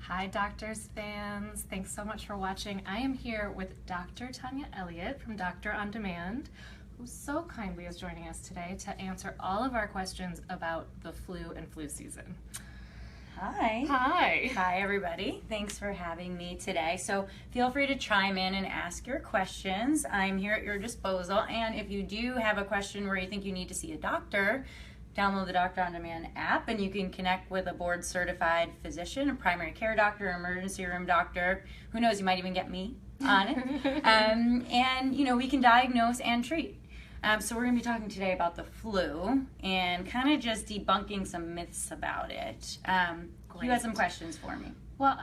Hi, Doctors fans. Thanks so much for watching. I am here with Dr. Tania Elliott from Doctor on Demand, who so kindly is joining us today to answer all of our questions about the flu and flu season. Hi. Hi. Hi, everybody. Thanks for having me today. So feel free to chime in and ask your questions. I'm here at your disposal. And if you do have a question where you think you need to see a doctor, download the Doctor on Demand app and you can connect with a board certified physician, a primary care doctor, emergency room doctor. Who knows, you might even get me on it. And we can diagnose and treat. So we're going to be talking today about the flu and kind of just debunking some myths about it. You had some questions for me. Well,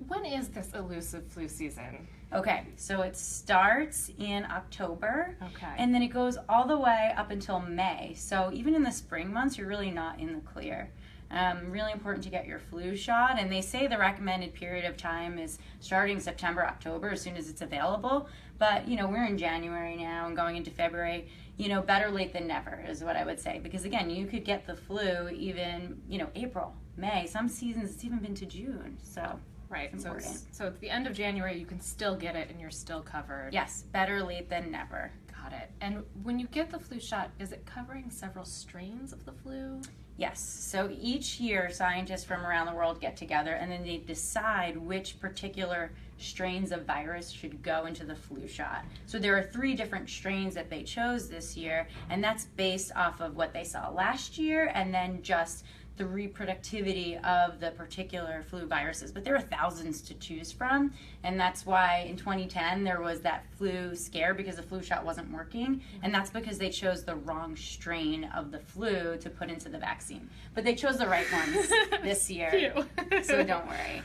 when is this elusive flu season? Okay, so it starts in October, Okay. and then it goes all the way up until May. So even in the spring months, you're really not in the clear. Really important to get your flu shot, and they say the recommended period of time is starting September, October, as soon as it's available. But we're in January now and going into February. Better late than never is what I would say, because again, you could get the flu even April, May. Some seasons it's even been to June. So. Right, so it's the end of January, you can still get it and you're still covered. Yes, better late than never. Got it. And when you get the flu shot, is it covering several strains of the flu? Yes, so each year scientists from around the world get together and then they decide which particular strains of virus should go into the flu shot. So there are 3 different strains that they chose this year, and that's based off of what they saw last year and then just the reproductivity of the particular flu viruses. But there are thousands to choose from, and that's why in 2010 there was that flu scare because the flu shot wasn't working, and that's because they chose the wrong strain of the flu to put into the vaccine. But they chose the right ones this year, so don't worry.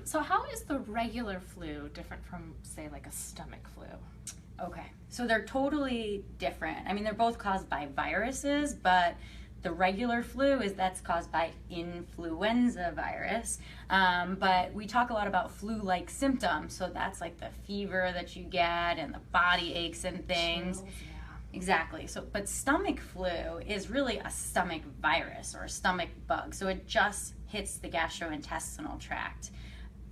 So how is the regular flu different from, say, like a stomach flu? Okay, so they're totally different. I mean, they're both caused by viruses, but the regular flu that's caused by influenza virus, but we talk a lot about flu-like symptoms. So that's like the fever that you get and the body aches and things. Chills, yeah. Exactly. So, but stomach flu is really a stomach virus or a stomach bug. So it just hits the gastrointestinal tract.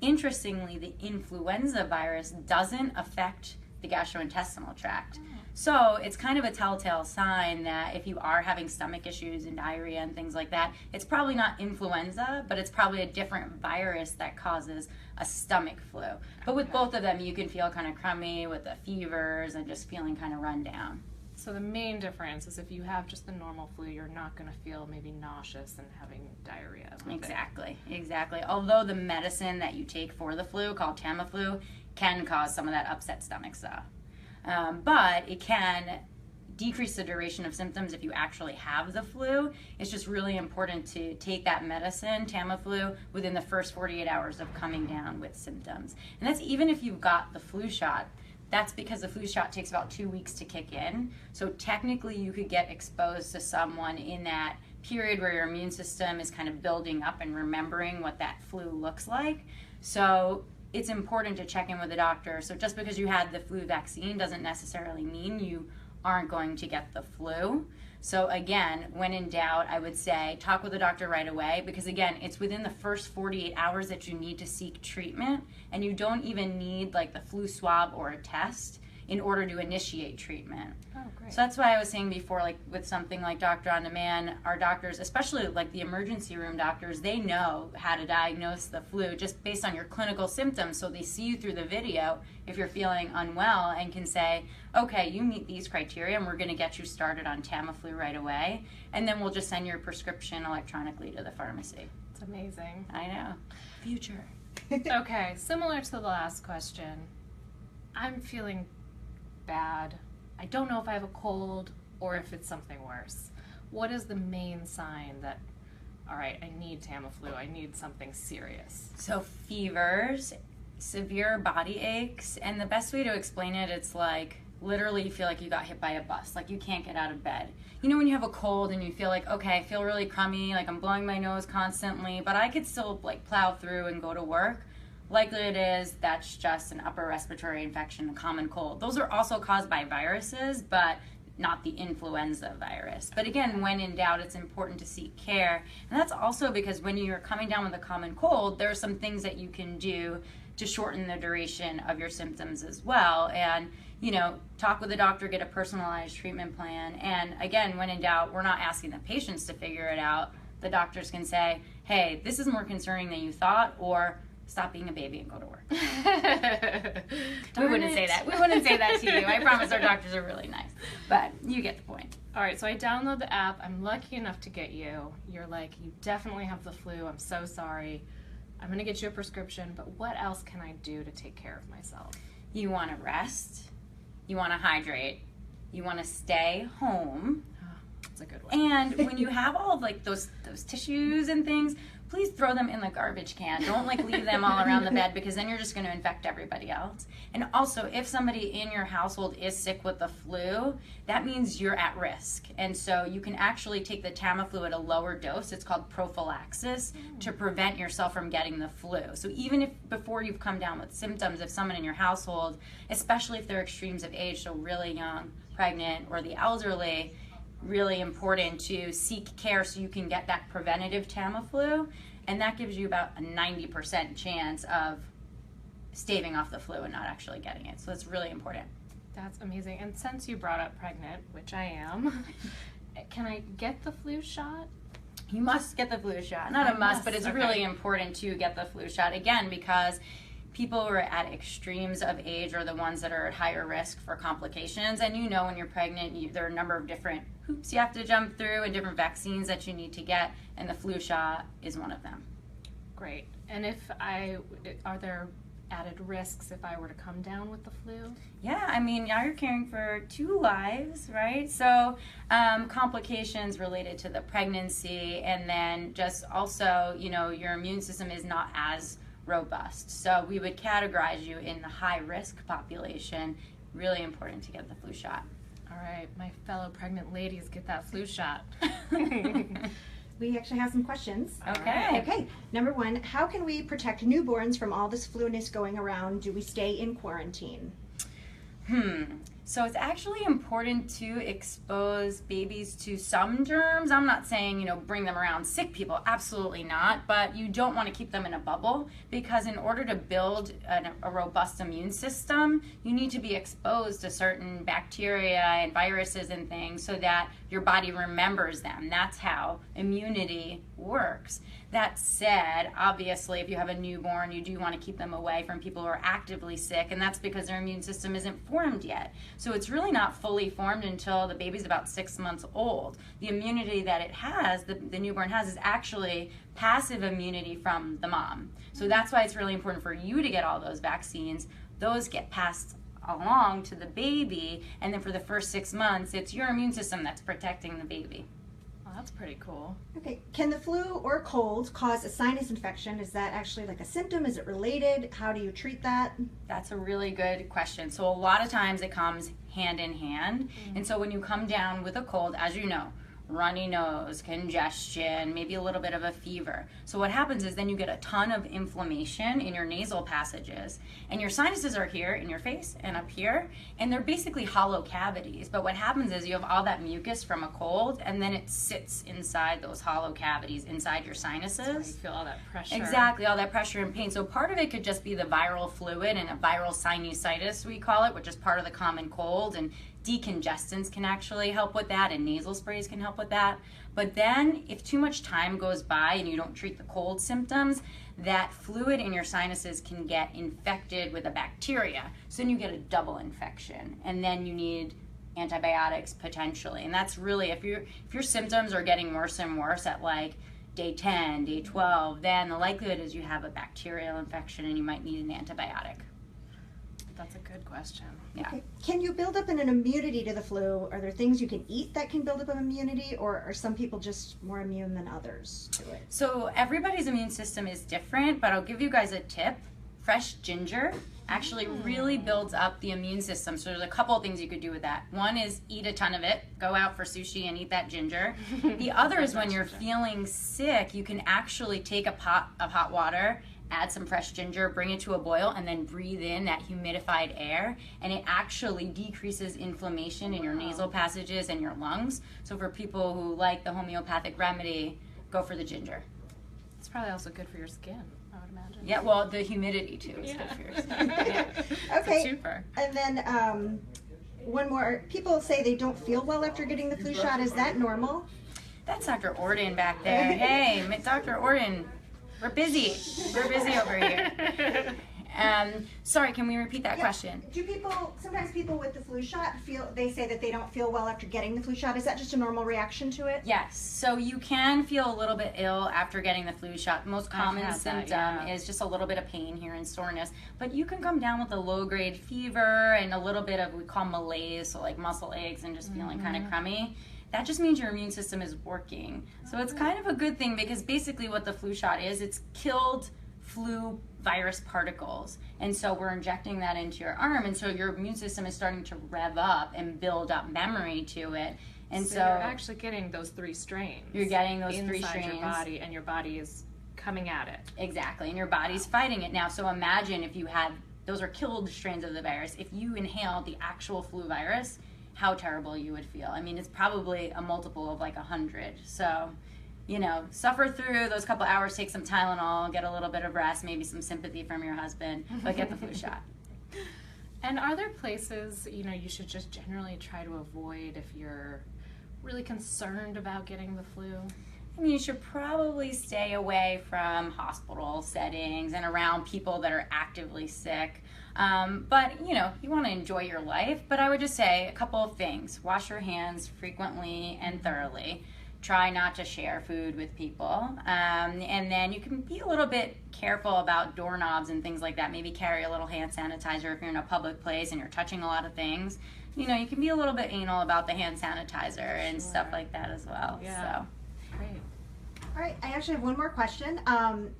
Interestingly, the influenza virus doesn't affect the gastrointestinal tract. So it's kind of a telltale sign that if you are having stomach issues and diarrhea and things like that, it's probably not influenza, but it's probably a different virus that causes a stomach flu. But with both of them, you can feel kind of crummy with the fevers and just feeling kind of run down. So the main difference is if you have just the normal flu, you're not going to feel maybe nauseous and having diarrhea. Exactly. Although the medicine that you take for the flu, called Tamiflu, can cause some of that upset stomach stuff. But it can decrease the duration of symptoms if you actually have the flu. It's just really important to take that medicine, Tamiflu, within the first 48 hours of coming down with symptoms. And that's even if you've got the flu shot. That's because the flu shot takes about 2 weeks to kick in. So technically you could get exposed to someone in that period where your immune system is kind of building up and remembering what that flu looks like. So it's important to check in with a doctor. So just because you had the flu vaccine doesn't necessarily mean you aren't going to get the flu. So again, when in doubt, I would say talk with a doctor right away, because again, it's within the first 48 hours that you need to seek treatment, and you don't even need like the flu swab or a test in order to initiate treatment. Oh, great. So that's why I was saying before, like with something like Doctor on Demand, our doctors, especially like the emergency room doctors, they know how to diagnose the flu just based on your clinical symptoms. So they see you through the video if you're feeling unwell and can say, okay, you meet these criteria and we're going to get you started on Tamiflu right away. And then we'll just send your prescription electronically to the pharmacy. It's amazing. I know. Future. Okay, similar to the last question, I'm feeling bad. I don't know if I have a cold or if it's something worse. What is the main sign that, all right, I need Tamiflu, I need something serious? So fevers, severe body aches, and the best way to explain it, it's like literally you feel like you got hit by a bus, like you can't get out of bed. You know when you have a cold and you feel like, okay, I feel really crummy, like I'm blowing my nose constantly, but I could still like plow through and go to work? Likely it is that's just an upper respiratory infection, a common cold. Those are also caused by viruses, but not the influenza virus. But again, when in doubt, it's important to seek care. And that's also because when you're coming down with a common cold, there are some things that you can do to shorten the duration of your symptoms as well. And, you know, talk with a doctor, get a personalized treatment plan. And again, when in doubt, we're not asking the patients to figure it out. The doctors can say, hey, this is more concerning than you thought, or stop being a baby and go to work. We wouldn't say that. We wouldn't say that to you. I promise our doctors are really nice. But you get the point. All right, so I download the app. I'm lucky enough to get you. You're like, you definitely have the flu. I'm so sorry. I'm going to get you a prescription, but what else can I do to take care of myself? You want to rest. You want to hydrate. You want to stay home. That's a good one. And when you have all of like those tissues and things, please throw them in the garbage can. Don't like leave them all around the bed, because then you're just going to infect everybody else. And also, if somebody in your household is sick with the flu, that means you're at risk. And so you can actually take the Tamiflu at a lower dose. It's called prophylaxis, to prevent yourself from getting the flu. So even if before you've come down with symptoms, if someone in your household, especially if they're extremes of age, so really young, pregnant, or the elderly, really important to seek care so you can get that preventative Tamiflu, and that gives you about a 90% chance of staving off the flu and not actually getting it. So that's really important. That's amazing. And since you brought up pregnant, which I am, can I get the flu shot? You must get the flu shot. Not a must, but it's really important to get the flu shot, again, because people who are at extremes of age are the ones that are at higher risk for complications. And you know, when you're pregnant, there are a number of different hoops you have to jump through and different vaccines that you need to get, and the flu shot is one of them. Great. And are there added risks if I were to come down with the flu? Yeah, I mean, now you're caring for 2 lives, right? So complications related to the pregnancy, and then just also, you know, your immune system is not as robust. So we would categorize you in the high risk population. Really important to get the flu shot. All right, my fellow pregnant ladies, get that flu shot. We actually have some questions. Okay. Okay. Number 1, how can we protect newborns from all this flu-ness going around? Do we stay in quarantine? So it's actually important to expose babies to some germs. I'm not saying, you know, bring them around sick people. Absolutely not. But you don't want to keep them in a bubble, because in order to build a robust immune system, you need to be exposed to certain bacteria and viruses and things so that your body remembers them. That's how immunity works. That said, obviously, if you have a newborn, you do want to keep them away from people who are actively sick, and that's because their immune system isn't formed yet. So it's really not fully formed until the baby's about 6 months old. The immunity that it has, the newborn has, is actually passive immunity from the mom. So that's why it's really important for you to get all those vaccines. Those get passed along to the baby, and then for the first 6 months, it's your immune system that's protecting the baby. Well, that's pretty cool. Okay. Can the flu or cold cause a sinus infection? Is that actually like a symptom? Is it related? How do you treat that? That's a really good question. So a lot of times it comes hand in hand. And so when you come down with a cold, as you know, runny nose, congestion, maybe a little bit of a fever. So what happens is then you get a ton of inflammation in your nasal passages, and your sinuses are here in your face and up here, and they're basically hollow cavities. But what happens is you have all that mucus from a cold, and then it sits inside those hollow cavities inside your sinuses. So you feel all that pressure. Exactly, all that pressure and pain. So part of it could just be the viral fluid and a viral sinusitis, we call it, which is part of the common cold, and decongestants can actually help with that, and nasal sprays can help with that. But then if too much time goes by and you don't treat the cold symptoms, that fluid in your sinuses can get infected with a bacteria. So then you get a double infection, and then you need antibiotics potentially. And that's really, if your symptoms are getting worse and worse at like day 10, day 12, then the likelihood is you have a bacterial infection and you might need an antibiotic. That's a good question. Yeah. Okay. Can you build up an immunity to the flu? Are there things you can eat that can build up an immunity, or are some people just more immune than others to it? So everybody's immune system is different, but I'll give you guys a tip. Fresh ginger actually really builds up the immune system. So there's a couple of things you could do with that. One is eat a ton of it. Go out for sushi and eat that ginger. The other is when you're feeling sick, you can actually take a pot of hot water add some fresh ginger, bring it to a boil, and then breathe in that humidified air, and it actually decreases inflammation in your nasal passages and your lungs. So for people who like the homeopathic remedy, go for the ginger. It's probably also good for your skin, I would imagine. Yeah, well, the humidity too is good for your skin. Yeah. Okay. Super. And then one more. People say they don't feel well after getting the flu shot. Is that normal? That's Dr. Orden back there. Hey, Dr. Orden, we're busy. We're busy over here. Sorry, can we repeat that question? Sometimes people with the flu shot they say that they don't feel well after getting the flu shot. Is that just a normal reaction to it? Yes, so you can feel a little bit ill after getting the flu shot. The most common symptom is just a little bit of pain here and soreness, but you can come down with a low-grade fever and a little bit of we call malaise, so like muscle aches and just feeling kind of crummy. That just means your immune system is working. So it's kind of a good thing because basically what the flu shot is, it's killed flu virus particles, and so we're injecting that into your arm, and so your immune system is starting to rev up and build up memory to it, and so you're actually getting those 3 strains. You're getting those inside 3 strains your body, and your body is coming at it. Exactly, and your body's fighting it now. So imagine if you had those are killed strains of the virus. If you inhaled the actual flu virus, how terrible you would feel. I mean, it's probably a multiple of like 100. So, you know, suffer through those couple hours, take some Tylenol, get a little bit of rest, maybe some sympathy from your husband, but get the flu shot. And are there places, you know, you should just generally try to avoid if you're really concerned about getting the flu? I mean, you should probably stay away from hospital settings and around people that are actively sick. But, you know, you want to enjoy your life. But I would just say a couple of things. Wash your hands frequently and thoroughly. Try not to share food with people. And then you can be a little bit careful about doorknobs and things like that. Maybe carry a little hand sanitizer if you're in a public place and you're touching a lot of things. You know, you can be a little bit anal about the hand sanitizer and stuff like that as well. Yeah. So. Great. All right, I actually have one more question.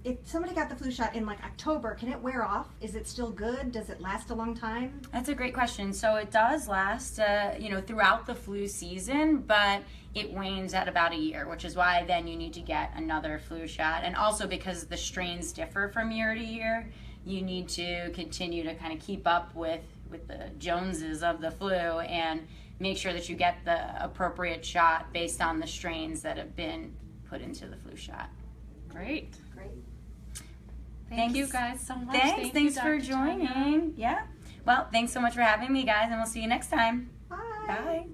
If somebody got the flu shot in like October, can it wear off? Is it still good? Does it last a long time? That's a great question. So it does last, you know, throughout the flu season, but it wanes at about a year, which is why then you need to get another flu shot. And also because the strains differ from year to year, you need to continue to kind of keep up with the Joneses of the flu and make sure that you get the appropriate shot based on the strains that have been put into the flu shot. Great. Great. Thank you guys so much. Thanks for Dr. Tania. joining. Yeah. Well, thanks so much for having me, guys, and we'll see you next time. Bye. Bye.